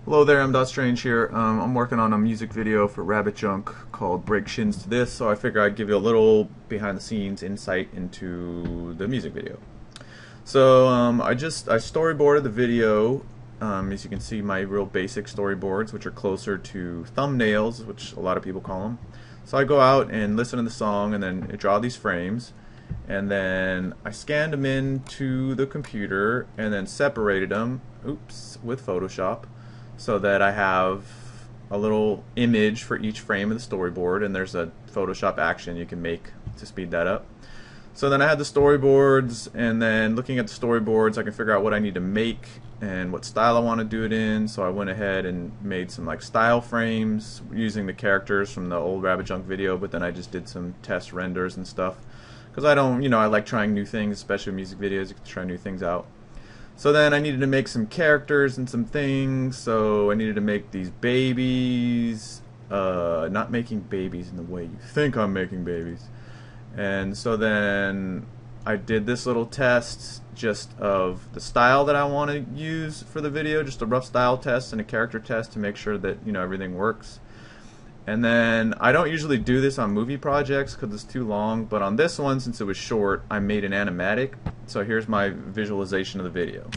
Hello there, I'm Dot Strange here. I'm working on a music video for Rabbit Junk called Break Shins to This, so I figure I'd give you a little behind the scenes insight into the music video. So I storyboarded the video. As you can see, my real basic storyboards, which are closer to thumbnails, which a lot of people call them. So I go out and listen to the song and then draw these frames, and then I scanned them into the computer and then separated them, with Photoshop, so that I have a little image for each frame of the storyboard, and there's a Photoshop action you can make to speed that up. So then I had the storyboards, and then looking at the storyboards I can figure out what I need to make and what style I want to do it in. So I went ahead and made some like style frames using the characters from the old Rabbit Junk video, but then I just did some test renders and stuff because I like trying new things, especially music videos. You can try new things out. So then I needed to make some characters and some things, so I needed to make these babies, not making babies in the way you think I'm making babies. And so then I did this little test just of the style that I want to use for the video, just a rough style test and a character test to make sure that everything works. And then I don't usually do this on movie projects because it's too long, but on this one, since it was short, I made an animatic. So here's my visualization of the video.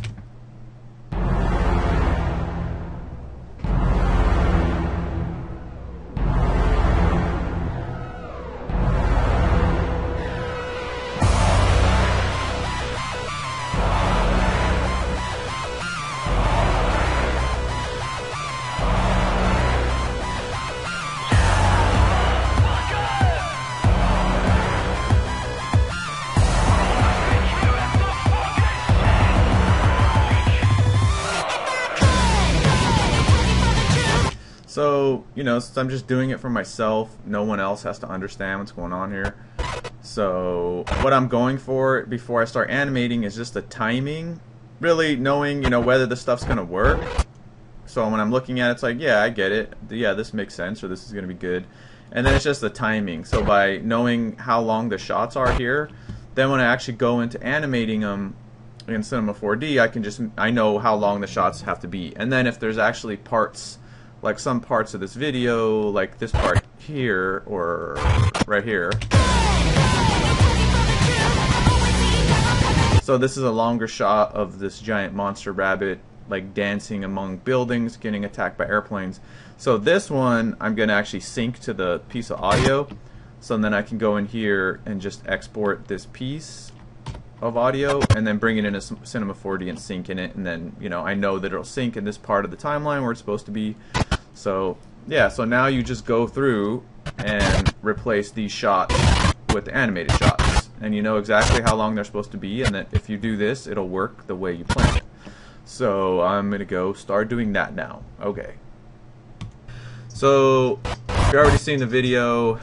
So, since I'm just doing it for myself, no one else has to understand what's going on here. So, what I'm going for before I start animating is just the timing. Really knowing, whether the stuff's going to work. So when I'm looking at it, it's like, yeah, I get it. Yeah, this makes sense, or this is going to be good. And then it's just the timing. So by knowing how long the shots are here, then when I actually go into animating them in Cinema 4D, I know how long the shots have to be. And then if there's actually parts, like some parts of this video, like this part here, or right here. So this is a longer shot of this giant monster rabbit, like dancing among buildings, getting attacked by airplanes. So this one, I'm gonna actually sync to the piece of audio. So then I can go in here and just export this piece of audio and then bring it into Cinema 4D and sync in it, and then I know that it'll sync in this part of the timeline where it's supposed to be. So yeah, so now you just go through and replace these shots with the animated shots, and you know exactly how long they're supposed to be, and that if you do this, it'll work the way you plan it. So I'm gonna go start doing that now. Okay. So if you've already seen the video,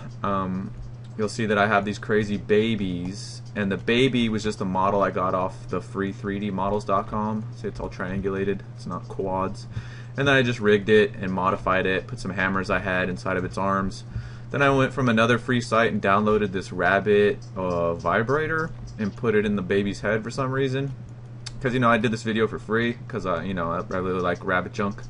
you'll see that I have these crazy babies, and the baby was just a model I got off the free 3dmodels.com. So it's all triangulated, it's not quads. And then I just rigged it and modified it, put some hammers I had inside of its arms. Then I went from another free site and downloaded this rabbit vibrator and put it in the baby's head for some reason. Because I did this video for free because I really like Rabbit Junk,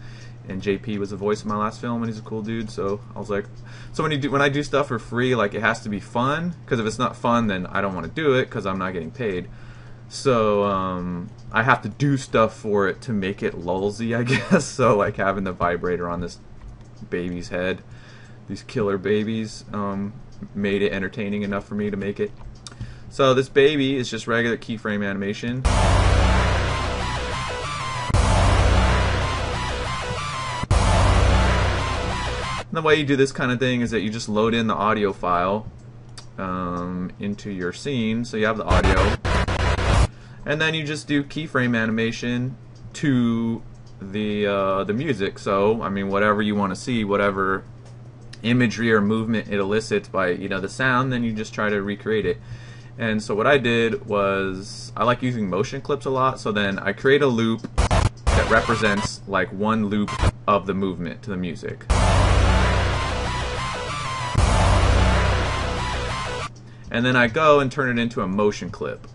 and JP was the voice of my last film, and he's a cool dude. So I was like, so when I do stuff for free, like, it has to be fun, because if it's not fun, then I don't want to do it because I'm not getting paid. So I have to do stuff for it to make it lulzy, I guess. So like having the vibrator on this baby's head, these killer babies, made it entertaining enough for me to make it. So this baby is just regular keyframe animation. And the way you do this kind of thing is that you just load in the audio file into your scene, so you have the audio. And then you just do keyframe animation to the music. So I mean, whatever you want to see, whatever imagery or movement it elicits by the sound, then you just try to recreate it. And so what I did was, I like using motion clips a lot. So then I create a loop that represents like one loop of the movement to the music. And then I go and turn it into a motion clip.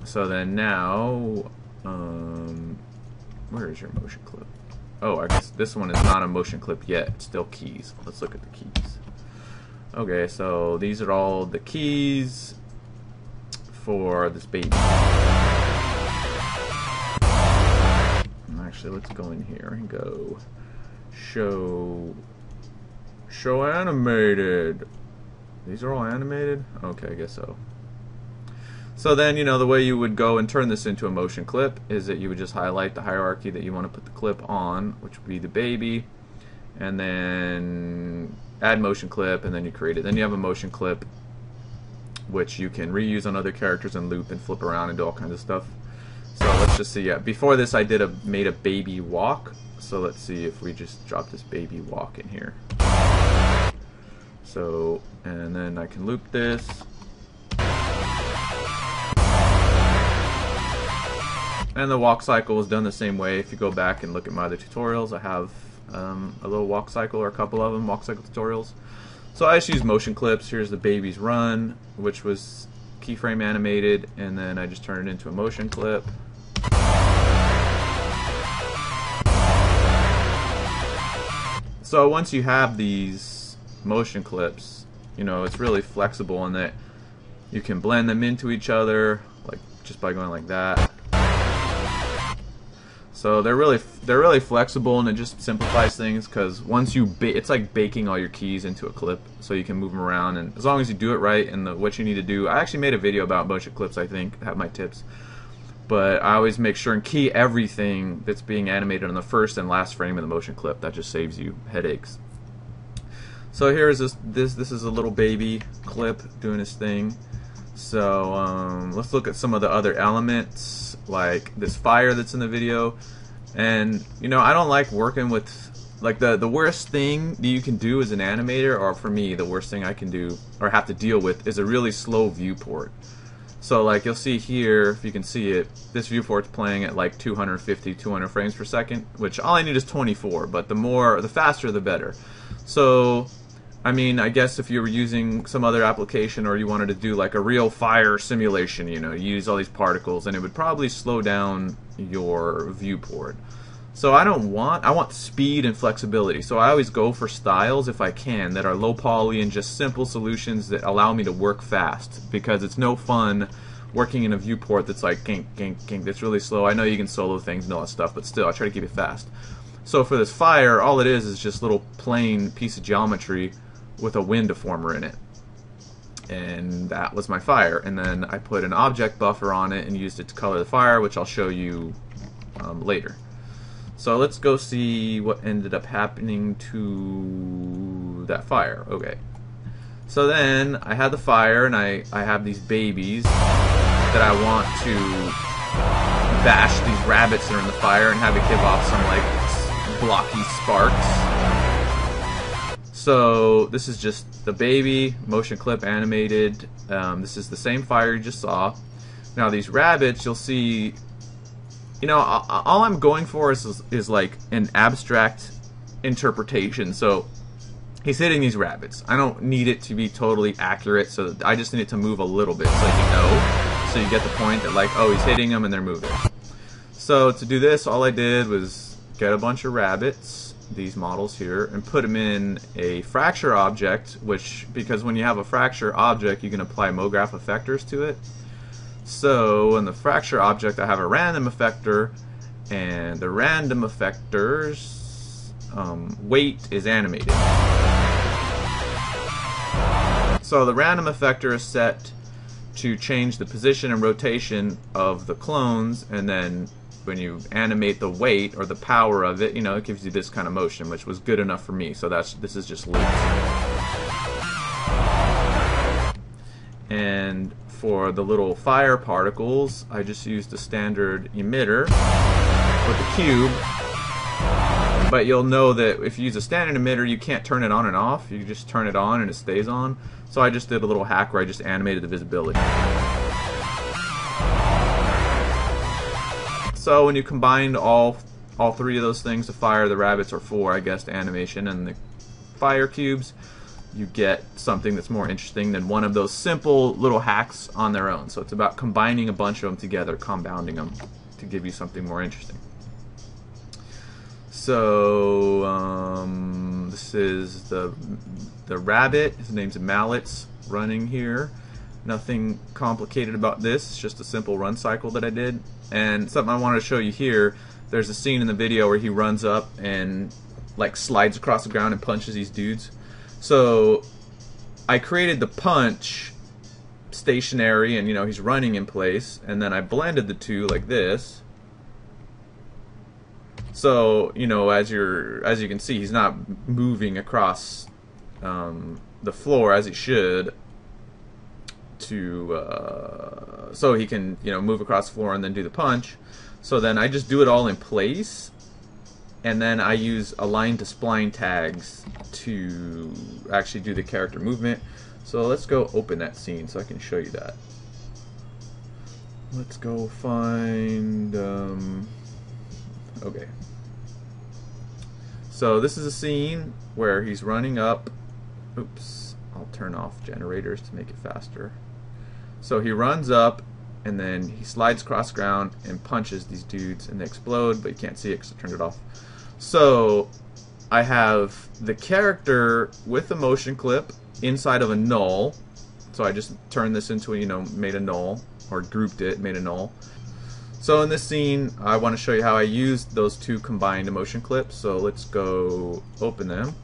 So then now, where is your motion clip? Oh, I guess this one is not a motion clip yet. It's still keys. Let's look at the keys. Okay, so these are all the keys for this baby. Actually, let's go in here and go show animated. These are all animated? Okay, I guess so. So then, you know, the way you would go and turn this into a motion clip is that you would just highlight the hierarchy that you want to put the clip on, which would be the baby, and then add motion clip, and then you create it. Then you have a motion clip which you can reuse on other characters and loop and flip around and do all kinds of stuff. So let's just see. Yeah, before this I made a baby walk. So let's see if we just drop this baby walk in here. So, and then I can loop this. And the walk cycle is done the same way. If you go back and look at my other tutorials, I have a little walk cycle, or a couple of them, walk cycle tutorials. So I just use motion clips. Here's the baby's run, which was keyframe animated, and then I just turn it into a motion clip. So once you have these motion clips, you know, it's really flexible in that you can blend them into each other, like just by going like that. So they're really flexible, and it just simplifies things, because once you it's like baking all your keys into a clip, so you can move them around, and as long as you do it right and what you need to do. I actually made a video about motion clips, I think, I have my tips, but I always make sure and key everything that's being animated on the first and last frame of the motion clip. That just saves you headaches. So here's this is a little baby clip doing his thing. So let's look at some of the other elements, like this fire that's in the video. And you know, I don't like working with, like, the worst thing that you can do as an animator, or for me the worst thing I can do or have to deal with, is a really slow viewport. So like you'll see here, if you can see it, this viewport's playing at like 250, 200 frames per second, which all I need is 24, but the faster the better. So I mean, I guess if you were using some other application, or you wanted to do like a real fire simulation, you know, you use all these particles, and it would probably slow down your viewport. So I want speed and flexibility. So I always go for styles, if I can, that are low poly and just simple solutions that allow me to work fast, because it's no fun working in a viewport that's like gink, gink, gink, that's really slow. I know you can solo things and all that stuff, but still I try to keep it fast. So for this fire, all it is just little plain piece of geometry with a wind deformer in it, and that was my fire. And then I put an object buffer on it and used it to color the fire, which I'll show you later. So let's go see what ended up happening to that fire. Okay, so then I had the fire, and I have these babies that I want to bash these rabbits that are in the fire and have it give off some like blocky sparks. So this is just the baby, motion clip animated. This is the same fire you just saw. Now these rabbits, you'll see, you know, all I'm going for is like an abstract interpretation. So he's hitting these rabbits. I don't need it to be totally accurate, so I just need it to move a little bit, so you know, so you get the point that like, oh, he's hitting them and they're moving. So to do this, all I did was get a bunch of rabbits, these models here, and put them in a fracture object, which, because when you have a fracture object, you can apply MoGraph effectors to it. So in the fracture object, I have a random effector, and the random effector's weight is animated. So the random effector is set to change the position and rotation of the clones, and then when you animate the weight or the power of it, you know, it gives you this kind of motion, which was good enough for me. So this is just loops. And for the little fire particles, I just used a standard emitter with a cube. But you'll know that if you use a standard emitter, you can't turn it on and off. You just turn it on and it stays on. So I just did a little hack where I just animated the visibility. So when you combined all three of those things, the fire, the rabbits, or four, I guess, the animation, and the fire cubes, you get something that's more interesting than one of those simple little hacks on their own. So it's about combining a bunch of them together, compounding them to give you something more interesting. So this is the rabbit. His name's Mallets running here. Nothing complicated about this. It's just a simple run cycle that I did. And something I wanted to show you here. There's a scene in the video where he runs up and like slides across the ground and punches these dudes. So I created the punch stationary, and you know he's running in place, and then I blended the two like this. So you know, as you can see, he's not moving across the floor as he should, so he can, you know, move across the floor and then do the punch. So then I just do it all in place, and then I use align to spline tags to actually do the character movement. So let's go open that scene so I can show you that. Let's go find okay. So this is a scene where he's running up. Oops, I'll turn off generators to make it faster. So he runs up, and then he slides across the ground and punches these dudes, and they explode, but you can't see it because I turned it off. So I have the character with a motion clip inside of a null. So I just turned this into a, you know, made a null, or grouped it, made a null. So in this scene, I want to show you how I used those two combined motion clips. So let's go open them.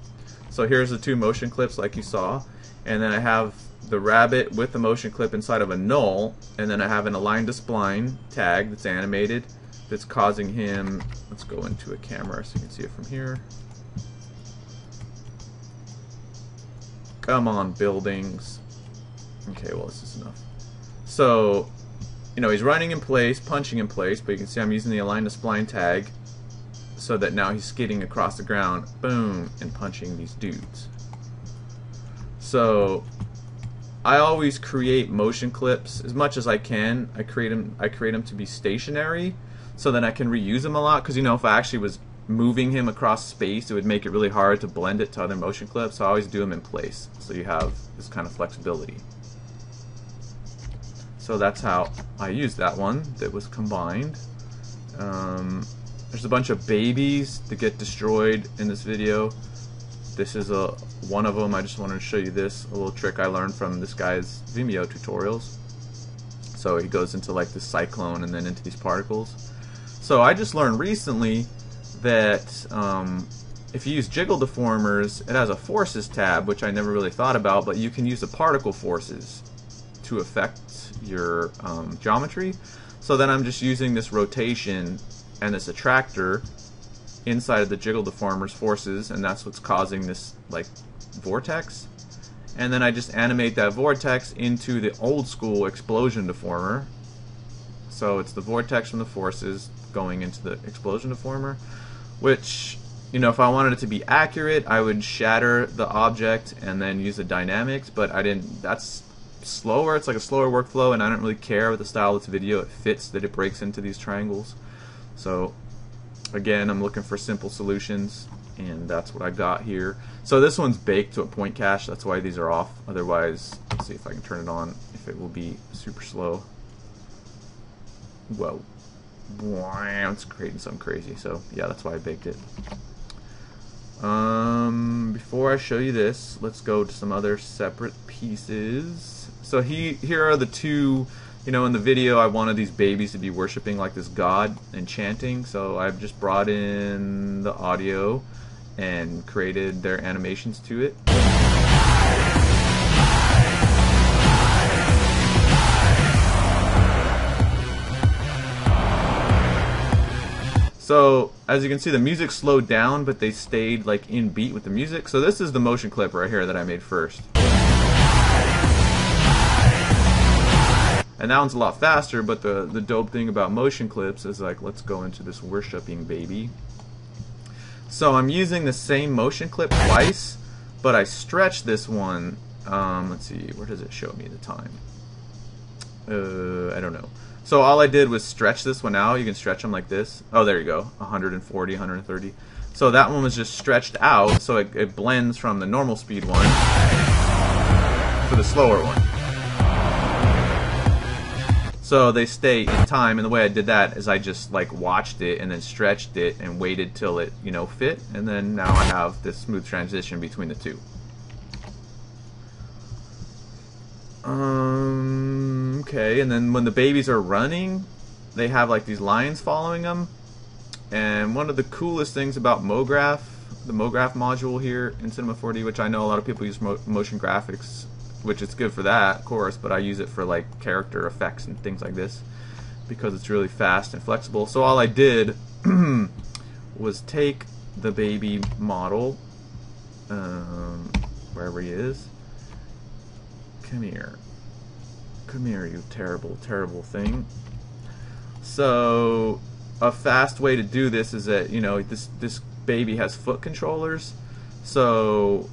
So here's the two motion clips like you saw, and then I have the rabbit with the motion clip inside of a null, and then I have an align to spline tag that's animated that's causing him, let's go into a camera so you can see it from here. Come on, buildings. Okay, well this is enough. So, you know, he's running in place, punching in place, but you can see I'm using the align to spline tag so that now he's skidding across the ground, boom, and punching these dudes. So I always create motion clips as much as I can. I create them to be stationary so that I can reuse them a lot, because you know, if I actually was moving him across space, it would make it really hard to blend it to other motion clips. So I always do them in place, so you have this kind of flexibility. So that's how I used that one that was combined. There's a bunch of babies that get destroyed in this video. This is one of them. I just wanted to show you this, a little trick I learned from this guy's Vimeo tutorials. So he goes into like this cyclone and then into these particles. So I just learned recently that if you use Jiggle Deformers, it has a forces tab, which I never really thought about, but you can use the particle forces to affect your geometry. So then I'm just using this rotation and this attractor inside of the Jiggle Deformers forces, and that's what's causing this like vortex. And then I just animate that vortex into the old school explosion deformer. So it's the vortex from the forces going into the explosion deformer, which, you know, if I wanted it to be accurate, I would shatter the object and then use the dynamics, but I didn't. That's slower. It's like a slower workflow, and I don't really care with the style of this video. It fits that it breaks into these triangles. So again, I'm looking for simple solutions, and that's what I got here. So this one's baked to a point cache, that's why these are off. Otherwise, let's see if I can turn it on, if it will be super slow. Whoa. It's creating something crazy. So yeah, that's why I baked it. Before I show you this, let's go to some other separate pieces. So here are the two. You know, in the video I wanted these babies to be worshiping like this god and chanting, so I've just brought in the audio and created their animations to it. So as you can see, the music slowed down, but they stayed like in beat with the music. So this is the motion clip right here that I made first. And that one's a lot faster, but the dope thing about motion clips is, like, let's go into this worshipping baby. So I'm using the same motion clip twice, but I stretched this one. Let's see, where does it show me the time? I don't know. So all I did was stretch this one out. You can stretch them like this. Oh, there you go, 140, 130. So that one was just stretched out, so it blends from the normal speed one to the slower one. So they stay in time, and the way I did that is I just like watched it and then stretched it and waited till it, you know, fit, and then now I have this smooth transition between the two. Okay, and then when the babies are running, they have like these lines following them. And one of the coolest things about MoGraph, the MoGraph module here in Cinema 4D, which I know a lot of people use motion graphics, which is good for that, of course, but I use it for like character effects and things like this because it's really fast and flexible. So all I did was take the baby model, wherever he is. Come here, you terrible, terrible thing. So a fast way to do this is that, you know, this baby has foot controllers. So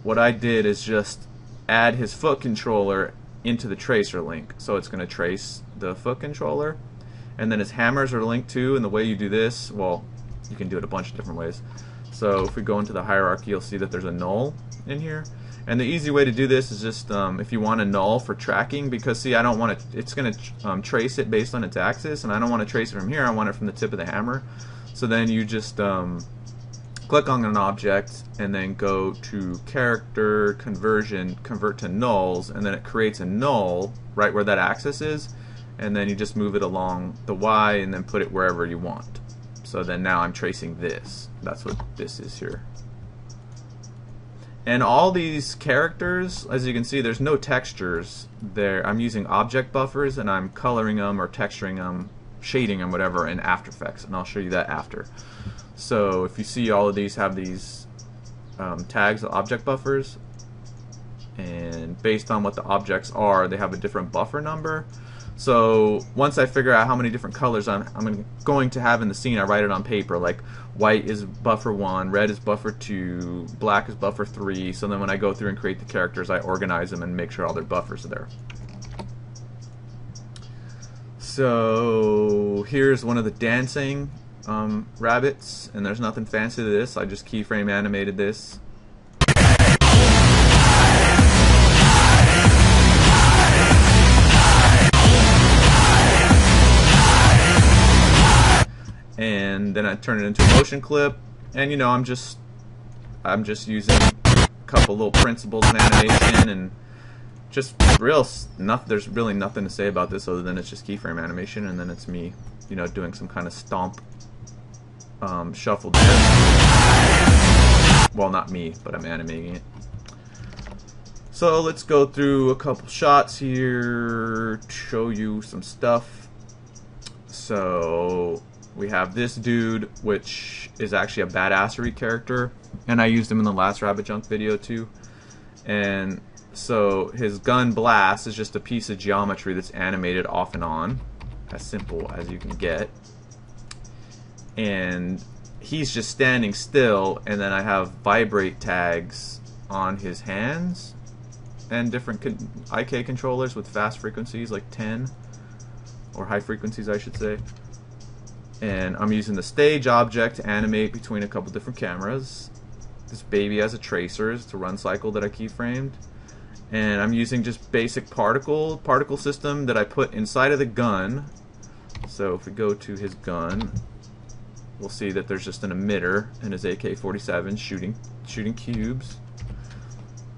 what I did is just add his foot controller into the tracer link. So it's going to trace the foot controller, and then his hammers are linked too. And the way you do this, well, you can do it a bunch of different ways. So if we go into the hierarchy, you'll see that there's a null in here. And the easy way to do this is just if you want a null for tracking, because see, I don't want to, it's going to trace it based on its axis, and I don't want to trace it from here, I want it from the tip of the hammer. So then you just click on an object and then go to character conversion, convert to nulls, and then it creates a null right where that axis is, and then you just move it along the Y and then put it wherever you want. So then now I'm tracing this. That's what this is here. And all these characters, as you can see, there's no textures there. I'm using object buffers, and I'm coloring them or texturing them, shading them, whatever, in After Effects, and I'll show you that after. So if you see, all of these have these tags, object buffers, and based on what the objects are, they have a different buffer number. So once I figure out how many different colors I'm going to have in the scene, I write it on paper. Like white is buffer 1, red is buffer 2, black is buffer 3. So then when I go through and create the characters, I organize them and make sure all their buffers are there. So here's one of the dancing rabbits, and there's nothing fancy to this. I just keyframe animated this. And then I turn it into a motion clip, and you know, I'm just using a couple little principles in animation, and just there's really nothing to say about this other than it's just keyframe animation, and then it's me, you know, doing some kind of stomp shuffle dance. Well, not me, but I'm animating it. So let's go through a couple shots here to show you some stuff. So we have this dude, which is actually a badassery character, and I used him in the last Rabbit Junk video too. And so his gun blast is just a piece of geometry that's animated off and on, as simple as you can get. And he's just standing still, and then I have vibrate tags on his hands and different IK controllers with fast frequencies like 10, or high frequencies I should say. And I'm using the stage object to animate between a couple different cameras. This baby has a tracer, it's a run cycle that I keyframed. And I'm using just basic particle system that I put inside of the gun. So if we go to his gun, we'll see that there's just an emitter in his AK-47 shooting cubes.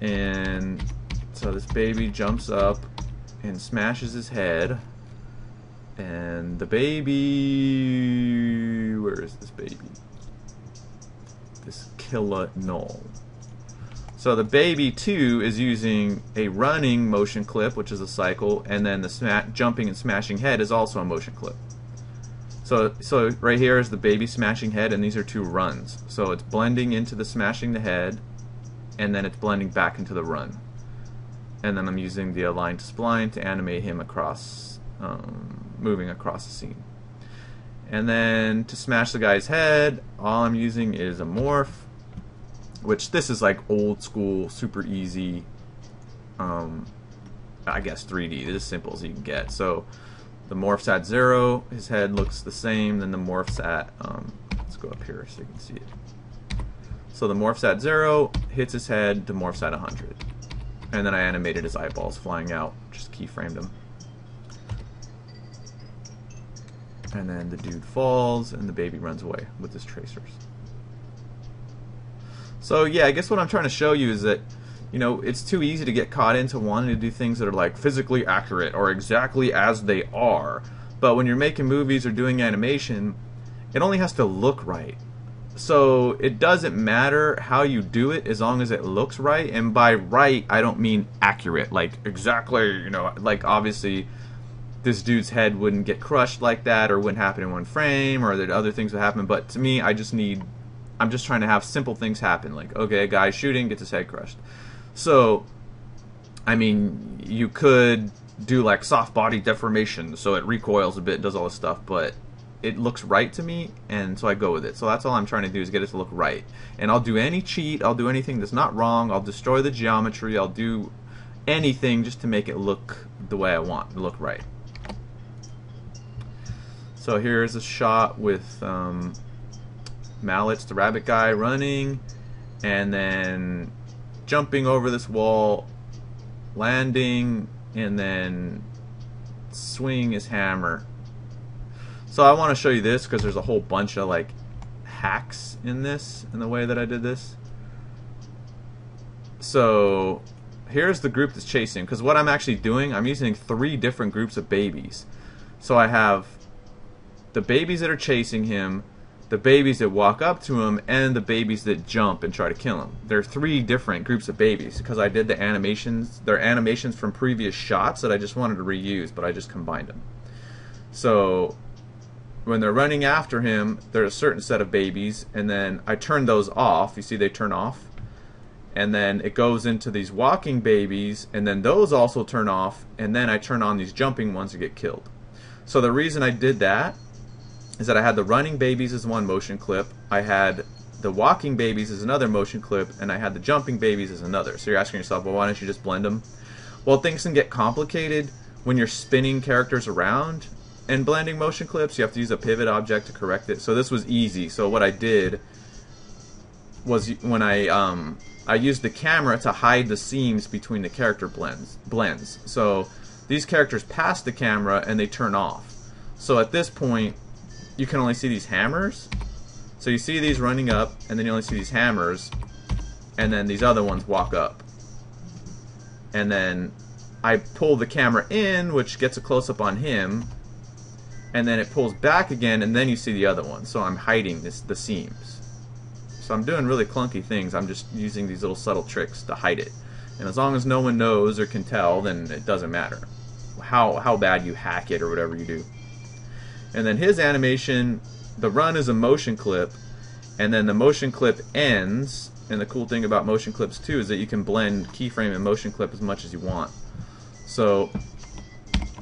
And so this baby jumps up and smashes his head. And the baby, where is this baby? This killer null. So the baby too is using a running motion clip, which is a cycle, and then the jumping and smashing head is also a motion clip. So right here is the baby smashing head, and these are two runs. So it's blending into the smashing the head, and then it's blending back into the run. And then I'm using the align to spline to animate him across, moving across the scene. And then to smash the guy's head, all I'm using is a morph, which this is like old school, super easy, I guess 3D. This is as simple as you can get. So the morph's at 0, his head looks the same, then the morph's at, let's go up here so you can see it. So the morph's at 0, hits his head, the morph's at 100. And then I animated his eyeballs flying out, just keyframed them. And then the dude falls and the baby runs away with his tracers. So yeah, I guess what I'm trying to show you is that, you know, it's too easy to get caught into wanting to do things that are like physically accurate or exactly as they are. But when you're making movies or doing animation, it only has to look right. So it doesn't matter how you do it as long as it looks right. And by right, I don't mean accurate, like exactly, you know, like obviously this dude's head wouldn't get crushed like that or wouldn't happen in one frame, or that other things would happen. But to me, I'm just trying to have simple things happen, like, okay, a guy shooting gets his head crushed. So, I mean, you could do like soft body deformation, so it recoils a bit, does all this stuff, but it looks right to me, and so I go with it. So that's all I'm trying to do, is get it to look right. And I'll do any cheat, I'll do anything that's not wrong, I'll destroy the geometry, I'll do anything just to make it look the way I want, look right. So here's a shot with Mallets, the rabbit guy, running, and then jumping over this wall, landing, and then swinging his hammer. So I want to show you this because there's a whole bunch of like hacks in this, in the way that I did this. So here's the group that's chasing, because what I'm actually doing, I'm using 3 different groups of babies. So I have the babies that are chasing him, the babies that walk up to him, and the babies that jump and try to kill him. There are 3 different groups of babies because I did the animations. They're animations from previous shots that I just wanted to reuse, but I just combined them. So when they're running after him, there's a certain set of babies, and then I turn those off. You see they turn off. And then it goes into these walking babies, and then those also turn off, and then I turn on these jumping ones to get killed. So the reason I did that is that I had the running babies as one motion clip, I had the walking babies as another motion clip, and I had the jumping babies as another. So you're asking yourself, well, why don't you just blend them? Well, things can get complicated when you're spinning characters around and blending motion clips. You have to use a pivot object to correct it. So this was easy. So what I did was, when I used the camera to hide the seams between the character blends. So these characters pass the camera and they turn off. So at this point, you can only see these hammers. So you see these running up, and then you only see these hammers, and then these other ones walk up. And then I pull the camera in, which gets a close-up on him, and then it pulls back again, and then you see the other one. So I'm hiding the seams. So I'm doing really clunky things. I'm just using these little subtle tricks to hide it. And as long as no one knows or can tell, then it doesn't matter how bad you hack it or whatever you do. And then his animation, the run is a motion clip, and then the motion clip ends. And the cool thing about motion clips too is that you can blend keyframe and motion clip as much as you want. So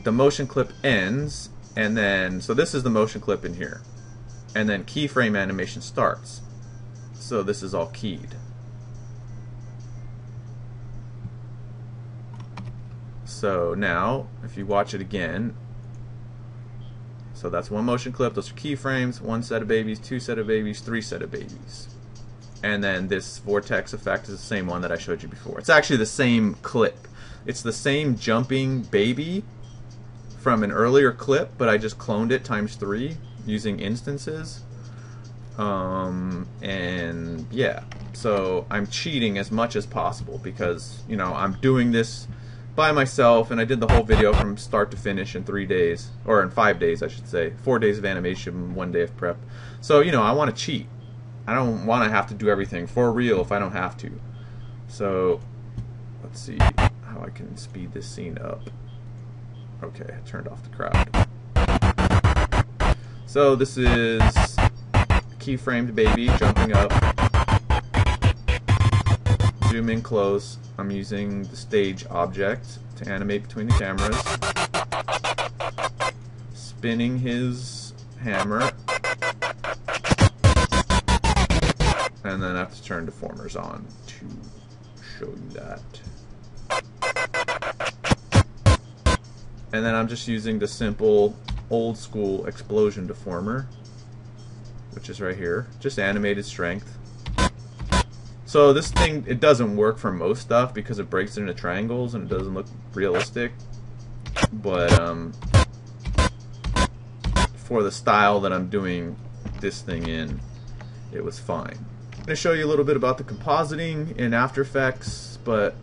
the motion clip ends, and then, so this is the motion clip in here, and then keyframe animation starts. So this is all keyed. So now if you watch it again, so that's one motion clip, those are keyframes, 1 set of babies, 2 set of babies, 3 set of babies. And then this vortex effect is the same one that I showed you before. It's actually the same clip. It's the same jumping baby from an earlier clip, but I just cloned it ×3 using instances. And yeah, so I'm cheating as much as possible because, you know, I'm doing this by myself, and I did the whole video from start to finish in 3 days, or in 5 days I should say. 4 days of animation, 1 day of prep. So, you know, I want to cheat. I don't want to have to do everything for real if I don't have to. So let's see how I can speed this scene up. Okay, I turned off the crowd. So this is keyframed baby jumping up. Zoom in close. I'm using the stage object to animate between the cameras. Spinning his hammer. And then I have to turn deformers on to show you that. And then I'm just using the simple old school explosion deformer, which is right here, just animated strength. So this thing, it doesn't work for most stuff because it breaks it into triangles and it doesn't look realistic. But for the style that I'm doing this thing in, it was fine. I'm going to show you a little bit about the compositing in After Effects, but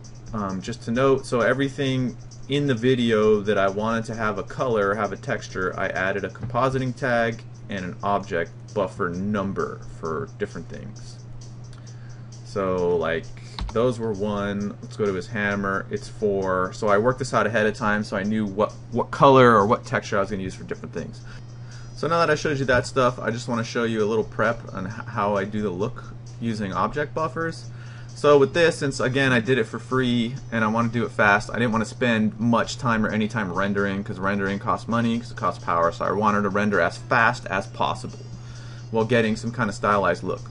just to note, so everything in the video that I wanted to have a color, have a texture, I added a compositing tag and an object buffer number for different things. So like those were 1. Let's go to his hammer. It's 4. So I worked this out ahead of time so I knew what color or what texture I was going to use for different things. So now that I showed you that stuff, I just want to show you a little prep on how I do the look using object buffers. So with this, since again I did it for free and I want to do it fast, I didn't want to spend much time or any time rendering, because rendering costs money, because it costs power, so I wanted to render as fast as possible while getting some kind of stylized look.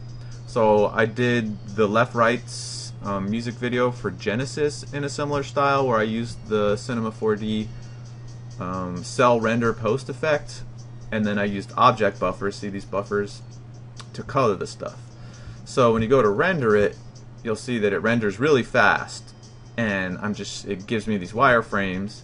So I did the left-right's music video for Genesis in a similar style, where I used the Cinema 4D cell render post effect, and then I used object buffers, see these buffers, to color the stuff. So when you go to render it, you'll see that it renders really fast, and it gives me these wireframes.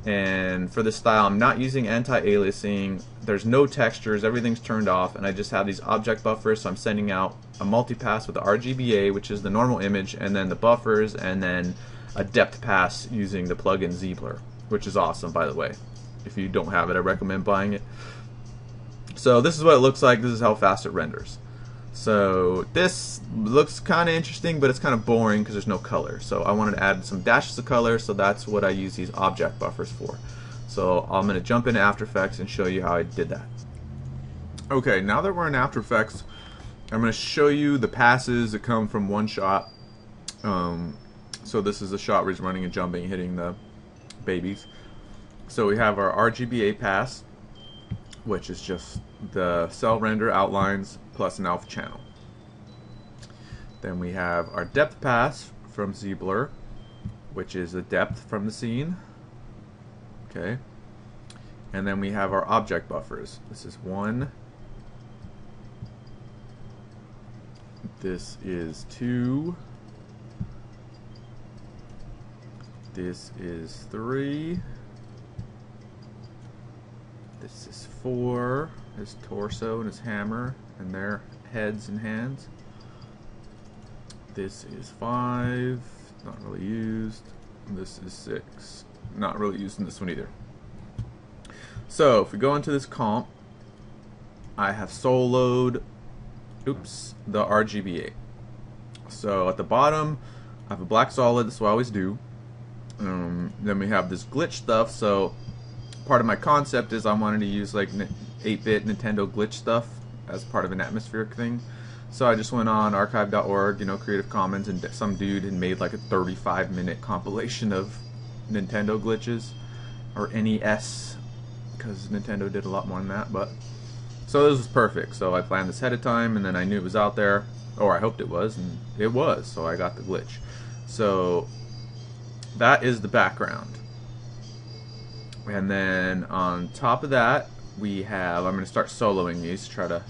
And for this style, I'm not using anti-aliasing, there's no textures, everything's turned off, and I just have these object buffers. So I'm sending out a multipass with the RGBA, which is the normal image, and then the buffers, and then a depth pass using the plugin ZBlur, which is awesome, by the way. If you don't have it, I recommend buying it. So this is what it looks like. This is how fast it renders. So this looks kind of interesting, but it's kind of boring because there's no color. So I wanted to add some dashes of color, so that's what I use these object buffers for. So I'm going to jump into After Effects and show you how I did that. Okay, now that we're in After Effects, I'm going to show you the passes that come from one shot. So this is a shot where he's running and jumping, hitting the babies. So we have our RGBA pass, which is just the cell render outlines plus an alpha channel. Then we have our depth pass from ZBlur, which is the depth from the scene. Okay. And then we have our object buffers. This is 1. This is 2. This is 3. This is 4, his torso and his hammer and their heads and hands. This is 5, not really used. This is 6, not really used in this one either. So if we go into this comp, I have soloed, the RGBA. So at the bottom, I have a black solid, that's what I always do. Then we have this glitch stuff, so part of my concept is I wanted to use like 8-bit Nintendo glitch stuff as part of an atmospheric thing. So I just went on archive.org, Creative Commons, and some dude had made like a 35-minute compilation of Nintendo glitches, or NES, because Nintendo did a lot more than that. But so this was perfect. So I planned this ahead of time, and then I knew it was out there, or I hoped it was, and it was. So I got the glitch. So that is the background. And then on top of that, we have, I'm going to start soloing these to try to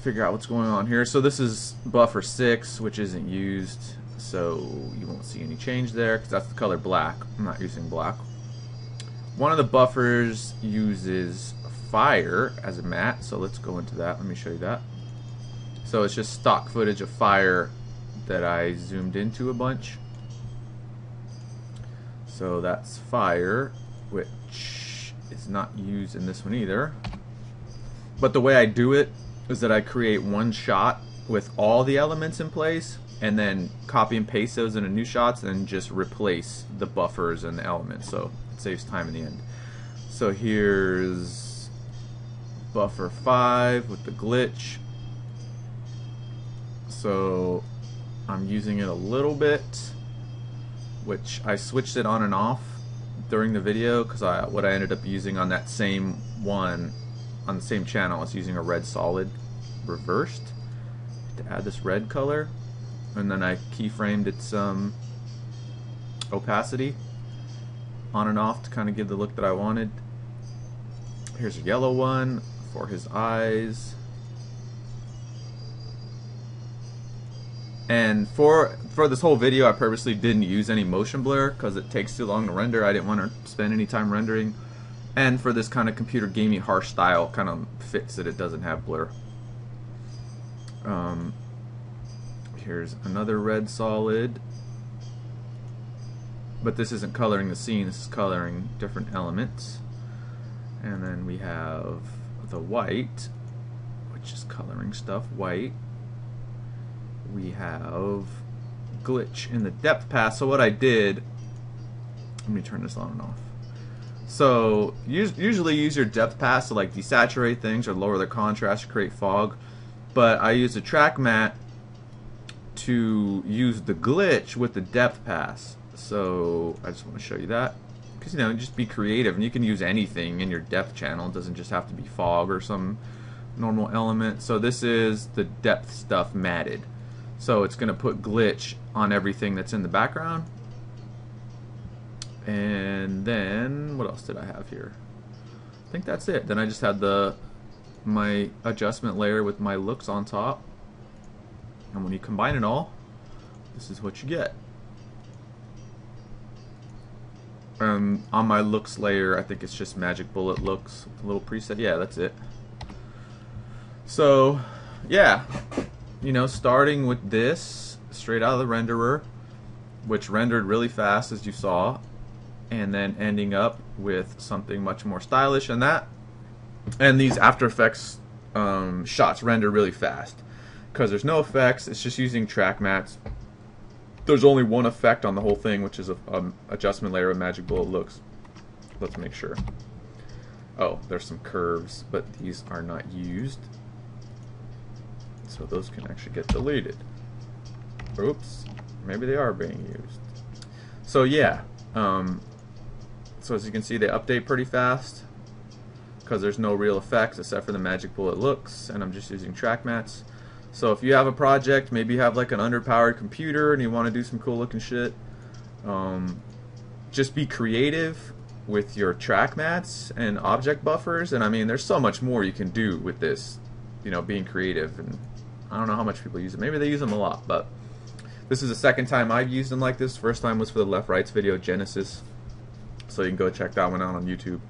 figure out what's going on here. So this is buffer 6, which isn't used, so you won't see any change there because that's the color black. I'm not using black. One of the buffers uses fire as a matte, so let's go into that. Let me show you that. So it's just stock footage of fire that I zoomed into a bunch. So that's fire, which is not used in this one either. But the way I do it is that I create one shot with all the elements in place, and then copy and paste those into new shots, and then just replace the buffers and the elements, so it saves time in the end. So here's buffer 5 with the glitch. So I'm using it a little bit, which I switched it on and off during the video because what I ended up using on that same one, on the same channel, I was using a red solid reversed to add this red color, and then I keyframed its opacity on and off to kind of give the look that I wanted. Here's a yellow one for his eyes. And for this whole video, I purposely didn't use any motion blur because it takes too long to render. I didn't want to spend any time rendering. And for this kind of computer gaming harsh style, kind of fits that it doesn't have blur. Here's another red solid, but this isn't coloring the scene, this is coloring different elements. And then we have the white, which is coloring stuff white. We have glitch in the depth path. So what I did, let me turn this on and off. So usually use your depth path to like desaturate things or lower the contrast to create fog, but I use a track matte to use the glitch with the depth pass. So I just want to show you that, because you know, just be creative, and you can use anything in your depth channel. It doesn't just have to be fog or some normal element. So this is the depth stuff matted, so it's going to put glitch on everything that's in the background. And then what else did I have here? I think that's it. Then I just had my adjustment layer with my looks on top, and when you combine it all, this is what you get. On my looks layer, I think it's just Magic Bullet looks, a little preset. Yeah, that's it. So yeah, you know, starting with this straight out of the renderer, which rendered really fast as you saw, and then ending up with something much more stylish than that. And these After Effects shots render really fast because there's no effects, it's just using track mattes. There's only one effect on the whole thing, which is a adjustment layer of Magic Bullet looks. Let's make sure. Oh, there's some curves, but these are not used, so those can actually get deleted. Oops, maybe they are being used. So yeah, so as you can see, they update pretty fast because there's no real effects except for the Magic Bullet looks, and I'm just using track mattes. So if you have a project, maybe you have like an underpowered computer and you want to do some cool looking shit, just be creative with your track mattes and object buffers. And I mean, there's so much more you can do with this, you know, being creative. And I don't know how much people use it. Maybe they use them a lot, but this is the second time I've used them like this. First time was for the Left Rights video, Genesis, so you can go check that one out on YouTube.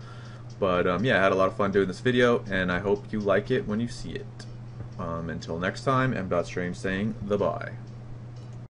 But yeah, I had a lot of fun doing this video, and I hope you like it when you see it. Until next time, M. Strange saying the bye.